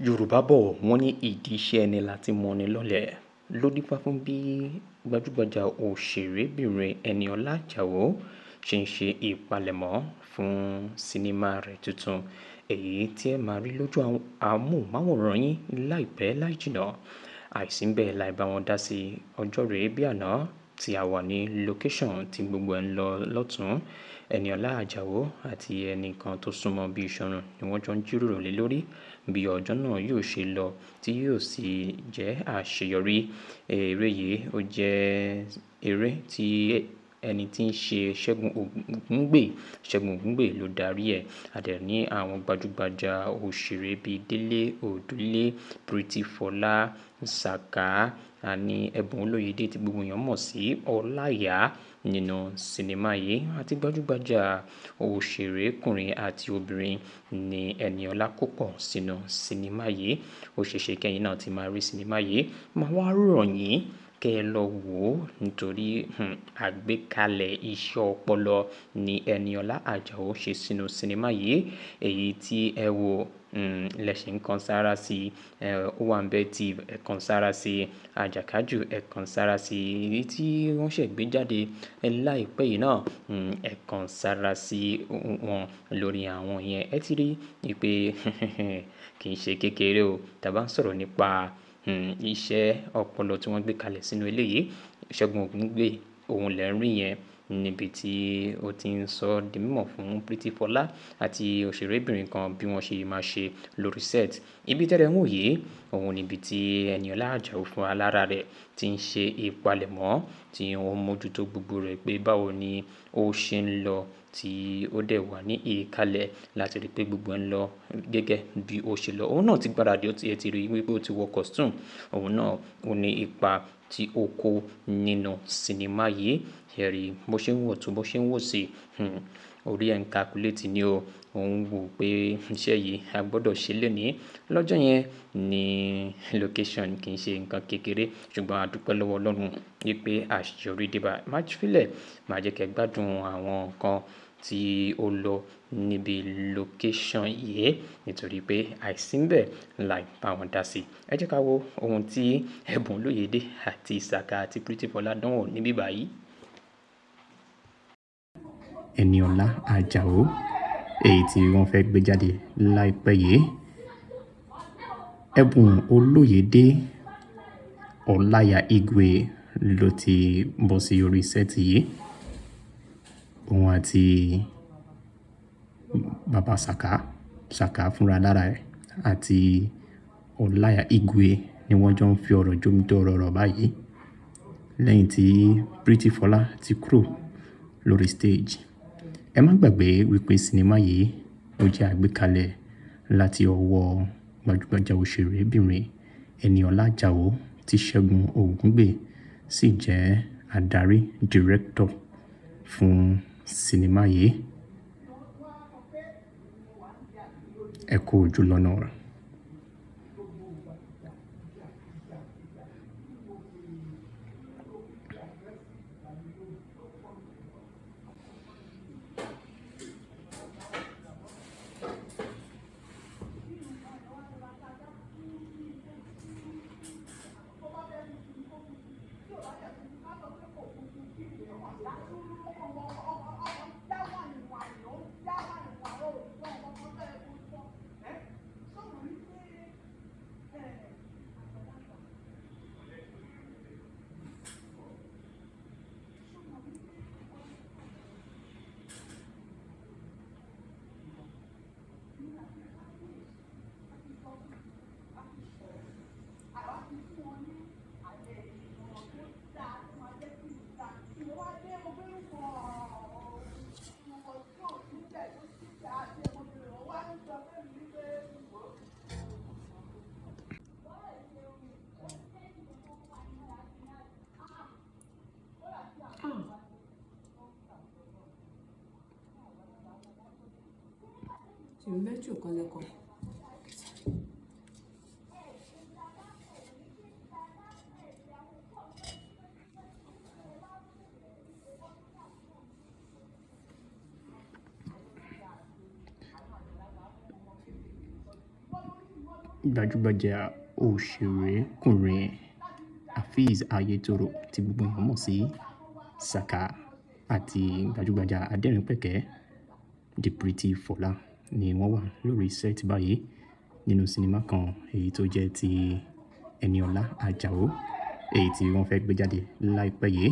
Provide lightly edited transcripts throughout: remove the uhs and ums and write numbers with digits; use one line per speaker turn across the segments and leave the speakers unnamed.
Yorùbá bọ̀ wọ́n ní ìdí iṣẹ́ ẹni láti mọni lọ́lẹ̀ ló dífá fún bí gbajúgbajà òṣèrébìnrin Ẹniọlá Àjàó ṣe ń ṣe ìpalẹ̀mọ́ fún sinimá rẹ̀ tuntun èyí tí ẹ máa rí lójú amóhùnmáwòrán yín láìpẹ́ láì jìnnà. Àìsí ń bẹ̀ láì bá wọn dá sí ọjọ́ rèé bí àná tí a wà ní location tí gbogbo ẹ̀ ń lọ lọ́tùn. Ẹniọlá Àjàó àti ẹnìkan tó súnmọ́ bí ìṣọ̀run ni wọ́n jọ ń jíròrò lé lórí bí ọjọ́ náà yóò ṣe lọ tí yóò sì jẹ́ àṣeyọrí. Eré yìí ó jẹ́ eré tí ẹni tí ń ṣe Ṣẹ́gun Ògúngbè ló darí ẹ̀. A dẹ̀ ní àwọn gbajúgbajà òṣèré bíi Délé Òdùlé, Pretty Fọlá, Sàká, àní Ẹ̀bùn Olóyèdé tí gbogbo èèyàn mọ̀ sí Ọláìyá nínú sinimá yìí àti gbajúgbajà òṣèrékùnrin àti obìnrin ni Ẹniọlá kó pọ̀ sínú sinimá yìí. Ó ṣe é ṣe kí ẹ̀yin náà ti máa rí sinimá yìí. Máa wá rọ̀ yín kí ẹ lọ wò ó nítorí àgbékalẹ̀ iṣẹ́ ọpọlọ ni Ẹniọlá Àjàó ṣe sínú sinimá yìí. Èyí tí ẹ wò lẹ́ṣin kan sára sí Owambe-Tive ẹ̀ kan sára sí Àjàkájù ẹ̀ kan sára sí èyí tí wọ́n ṣẹ̀ gbé jáde láìpẹ́ yìí náà ẹ̀ kan sára sí wọn lórí àwọn yẹn. Ẹ ti rí i pé kì í ṣe kékeré o. Tí a bá ń sọ̀rọ̀ nípa iṣẹ́ ọpọlọ tí wọ́n gbé kalẹ̀ sínú eléyìí, Ṣẹ́gun Ògúngbè òun lẹ́ ń rí yẹn níbi tí ó ti ń sọ di mímọ̀ fún Pretty Fọlá àti òṣèrébìnrin kan bí wọ́n ṣe máa ṣe lórí set. Ibi tẹ́lẹ̀ ń wò yìí òun níbi tí Ẹniọlá Àjàó fún alára rẹ̀ ti ń ṣe ìpalẹ̀mọ́ tí ó ń mójútó gbogbo rẹ̀ pé báwo ni ó ṣe ń lọ tí ó dẹ̀ wà ní ìkàlẹ̀ láti rí pé gbogbo ẹ̀ ń lọ gẹ́gẹ́ bí ó ṣe lọ. Òun náà ti gbáradì ó ti ẹ ti rí wípé ó ti wọ costume. Òun náà ó ní ipa tí ó kó nínú sinimá yìí. Ẹ rí bó ṣe ń wò tó bó ṣe ń wò sí orí ẹ̀ ń calculate ni o. Òun wò pé iṣẹ́ yìí a gbọdọ̀ ṣe lénìí. Lọ́jọ́ yẹn ní location kì í ṣe nǹkan kékeré ṣùgbọ́n a dúpẹ́ lọ́wọ́ Ọlọ́run wípé àṣeyọrí dé bá. Má filẹ̀ máa jẹ́ kí ẹ gbádùn àwọn nǹkan tí ó lọ níbi location yìí nítorí pé àìsí ń bẹ̀ láì bá wọn dá sí. Ẹ jẹ́ ká wo ohun tí Ẹ̀bùn Olóyèdé àti Sàká àti Pretty Fọlá dánwò níbí báyìí. Ẹniọlá Àjàó èyí tí wọ́n fẹ́ gbé jáde láìpẹ́ yìí. Ẹ̀bùn Olóyèdé Ọláìyá Igwe ló ti bọ́ sí orí set yìí. Òun àti bàbá Sàká fúnra lára ẹ̀ àti Ọláìyá Igwe ni wọ́n jọ ń fi ọ̀rọ̀ jomitoro ọ̀rọ̀ báyìí lẹ́yìn tí Pretty Fọlá ti kúrò lórí stage. Ẹ má gbàgbé wípé sinimá yìí ó jẹ́ àgbékalẹ̀ láti ọwọ́ gbajúgbajà òṣèrébìnrin Ẹniọlá Àjàó tí Ṣẹ́gun Ògúngbè sì jẹ́ adarí director fún sinimá yìí. Ẹ kú ojú lọ́nà rẹ̀.
Méjì kan lẹ́kọ̀ọ́.
gbajúgbajà òṣèrékùnrin Hafiz Ayétoro tí gbogbo èèyàn mọ̀ sí Saka àti gbajúgbajà adẹ́rìn-pẹ̀kẹ́ The Pretty Fọlá ni wọ́n wà lórí set báyìí nínú sinimá kan èyí tó jẹ́ ti Ẹniọlá Àjàó èyí tí wọ́n fẹ́ gbé jáde láìpẹ́ yìí.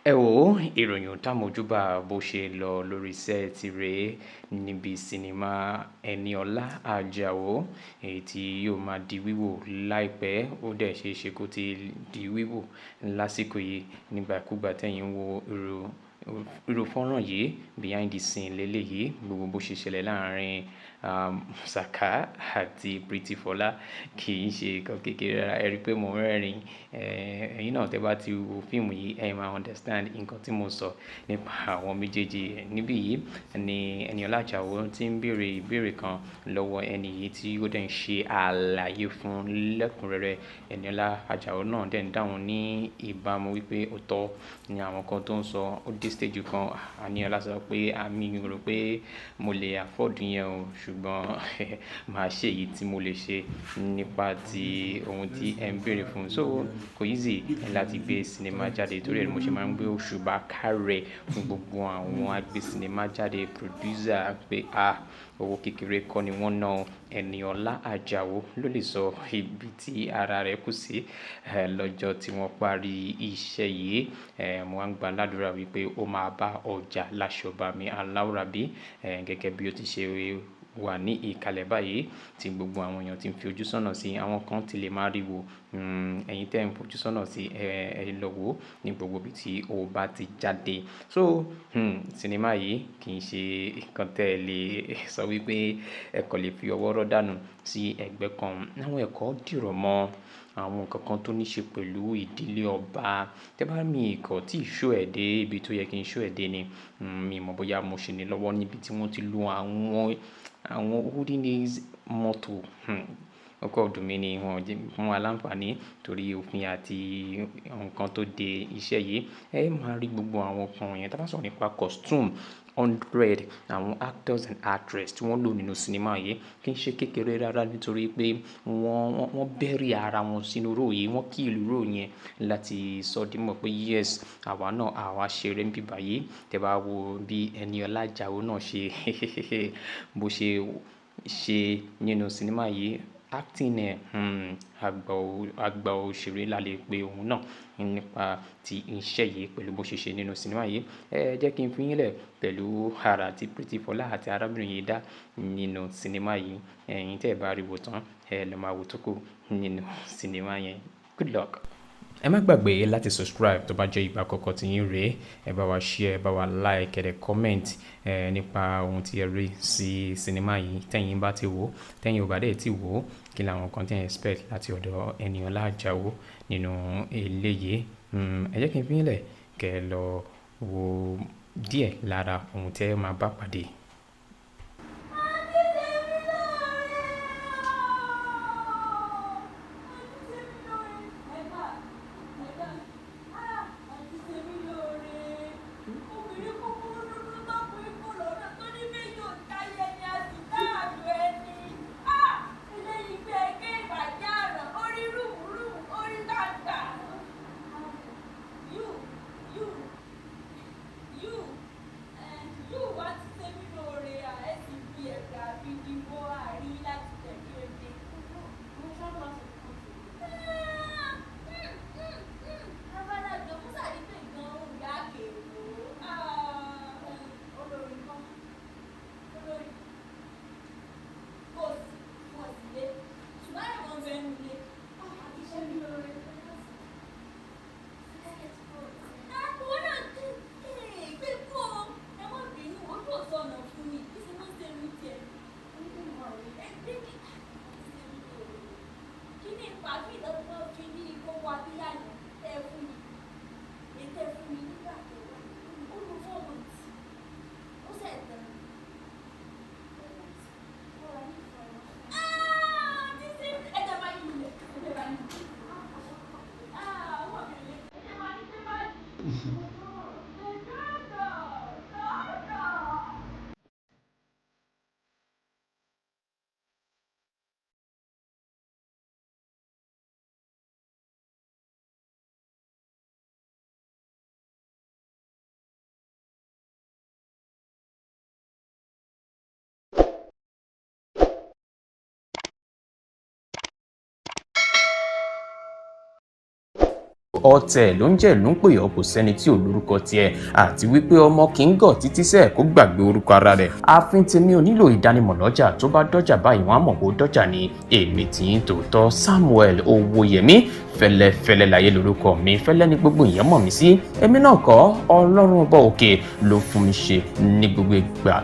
Ẹ wò ó, ìròyìn tá mojúbà bó ṣe lọ lórí sẹ́ẹ̀tì rèé níbi sinimá Ẹniọlá Àjàó èyí tí yóò máa di wíwò láìpẹ́. Ó dẹ̀ ṣeé ṣe kó ti di wíwò lásìkò yìí nígbàkúgbà tẹ́yin ń wo irú fọ́nrán yìí behind the scene lélẹ́yìí gbogbo bó ṣe ṣẹlẹ̀ láàárín Saka àti Pretty Fọlá kì í ṣe nǹkan kékeré rárá. Ẹ rí i pé mo ń rẹ́rìn-ín. Ẹ̀yin náà tẹ́ bá ti wo fíìmù yìí ẹ máa understand nǹkan tí mo sọ nípa àwọn méjèèjì. Níbí yìí ni Ẹniọlá Àjàó ti ń béèrè ìbéèrè kan lọ́wọ́ ẹni yìí tí ó dẹ̀ ń ṣe àlàyé fún lẹ́kùnrẹ́rẹ́. Ẹniọlá Àjàó náà dẹ̀ ń dáhùn ní ìbámu wípé òótọ́ ni àwọn kan tó ń sọ. Ó dé stage kan Ẹniọlá sọ pé àmì rò pé mo lè afford yẹn o ṣùgbọ́n màá ṣe èyí tí mo lè ṣe nípa ti ohun tí ẹ ń béèrè fún. So kò easy láti gbé sinimá jáde torí ẹ̀ ni mo ṣe máa ń gbé òṣùbà káre fún gbogbo àwọn agbé sinimá jáde producer pé owó kékeré kọ́ ni wọ́n ná. Ẹniọlá Àjàó ló lè sọ ibi tí ara rẹ̀ kù sí lọ́jọ́ tí wọ́n parí iṣẹ́ yìí. Mo wá ń gba ládùúrà wípé ó máa bá ọjà láṣọba mi aláwùrábí gẹ́gẹ́ bí ó ti ṣe wà ní ìkàlẹ̀ báyìí tí gbogbo àwọn èèyàn ti ń fi ojú sọ́nà sí. Àwọn kan ti lè máa rí wo ẹ̀yin tẹ́ ń fojú sọ́nà sí ẹ lọ wò ní gbogbo ibi tí ó bá ti jáde. So sinimá yìí kì í ṣe nǹkan tẹ́ ẹ lè sọ wípé ẹ kò lè fi ọwọ́ rọ́ dànù sí ẹgbẹ́ kan. Àwọn ẹ̀kọ́ dìrọ̀ mọ́ àwọn nǹkan kan tó ní ṣe pẹ̀lú ìdílé ọba. Tẹ́ bá mi ìkọ̀ tí show ẹ̀ dé ibi tó yẹ kí n show ẹ̀ dé ni mi mọ̀ bóyá mo ṣì ní lọ́wọ́ níbi tí wọ́n ti lo àwọn olden days mọ́tò. Ó kàn dùn mí ni wọ́n jẹ́ fún wa láǹfààní torí òfin àti nǹkan tó de iṣẹ́ yìí. Ẹ máa rí gbogbo àwọn nǹkan yẹn. Tí a bá sọ̀rọ̀ nípa costume 100 àwọn actors and actress tí wọ́n lò nínú sinimá yìí kì í ṣe kékeré rárá nítorí pé wọ́n bury ara wọn sínú role yìí. Wọ́n kill role yẹn láti sọ di mọ̀ pé yes àwa náà àwa ṣeré níbí báyìí. Tẹ́ bá wo bí Ẹniọlá Àjàó náà ṣe bó ṣe ṣe nínú sinimá yìí acting ẹ̀ àgbà òṣèré la lè pe òun náà nípa ti iṣẹ́ yìí pẹ̀lú bó ṣe ṣe nínú sinimá yìí. Jẹ́ kí n fi yín lẹ̀ pẹ̀lú àrà tí Pretty Fọlá àti arábìnrin yìí dá nínú sinimá yìí. Ẹ̀yin tẹ́ ẹ bá rí wò tán ẹ lọ máa wò tókù nínú sinimá yẹn. Good luck. Ẹ má gbàgbé láti subscribe tó bá jẹ́ ìgbà àkọ́kọ́ tí yín rèé. Ẹ bá wa share, ẹ bá wa like, ẹ dẹ̀ comment nípa ohun tí ẹ rí sí sinimá yìí. Tẹ́yin bá ti wò, tẹ́yin ò bá dẹ̀ ti wò, kí ni àwọn nǹkan tí ẹ expect láti ọ̀dọ̀ Ẹniọlá Àjàó nínú eléyìí. Ẹ jẹ́ kí n fi yín lẹ̀ kẹ́ ẹ lọ wo díẹ̀ lára ohun tí ẹ máa bá pàdé.
You want to save me
ọ̀tẹ̀ ló ń jẹ́ ìlú ń pè ọ́, kò sẹ́ni tí ò lórúkọ tiẹ̀, àti wípé ọmọ kì í gọ̀ títí sẹ́ẹ̀ kó gbàgbé orúkọ ara rẹ̀. ààfin tèmi ò nílò ìdánimọ̀ lọ́jà, tó bá dọ́jà báyìí wọ́n á mọ̀ pé ó dọ́jà ni. èmi tí ń tòótọ́ Samuel Owóyẹmí, fẹ́lẹ́fẹ́lẹ́ láyé lórúkọ mi, fẹ́lẹ́ ní gbogbo ìyẹn mọ̀ mí sí. èmi náà kọ́, Ọlọ́run ọba òkè ló fún mi ṣe ní gbogbo ìgbà.